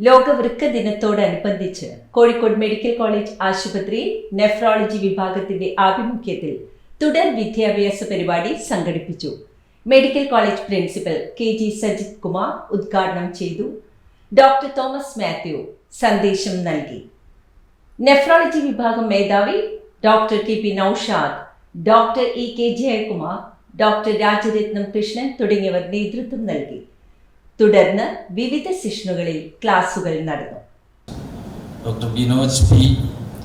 ലോക വൃക്ക ദിനത്തോടനുബന്ധിച്ച് കോഴിക്കോട് മെഡിക്കൽ കോളേജ് ആശുപത്രിയിൽ നെഫ്രോളജി വിഭാഗത്തിന്റെ ആഭിമുഖ്യത്തിൽ തുടർ വിദ്യാഭ്യാസ പരിപാടി സംഘടിപ്പിച്ചു. Medical college principal KG Sajith Kumar ഉദ്ഘാടനം ചെയ്തു. ഡോക്ടർ തോമസ് മാത്യു സന്ദേശം നൽകി. നെഫ്രോളജി വിഭാഗം മേധാവി doctor KP Naushad, doctor EK Jayakumar, doctor Rajaratnam Krishnan തുടങ്ങിയവർ നേതൃത്വം നൽകി. തുടർന്ന് വിവിധ സെഷനുകളിൽ ക്ലാസുകൾ നടന്നു. Doctor Binoj P,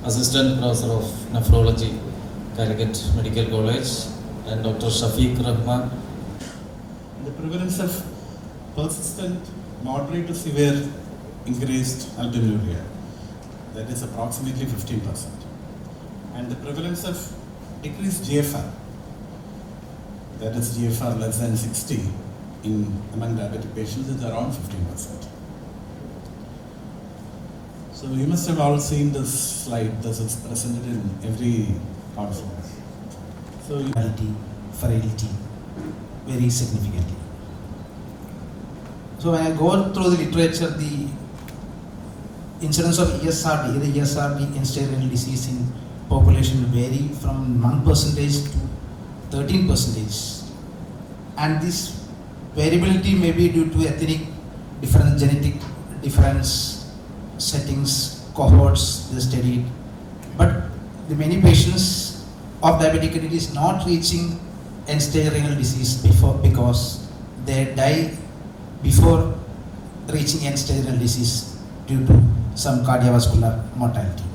assistant professor of nephrology, Calicut medical college, and Dr. Shafiq Rahman. The prevalence of persistent, moderate to severe increased albuminuria, that is approximately 15%. And the prevalence of decreased GFR, that is GFR less than 60 among diabetic patients, is around 15%. So you must have all seen this slide. This is presented in every conference. So frailty very significantly. So when I go through the literature, the incidence of ESRD, the ESRD end-stage renal disease in population vary from 1% to 13%, and this variability may be due to ethnic difference, genetic difference, settings, cohorts they studied. But the many patients of diabetic kidney is not reaching end-stage renal disease because they die before reaching end-stage renal disease due to some cardiovascular mortality.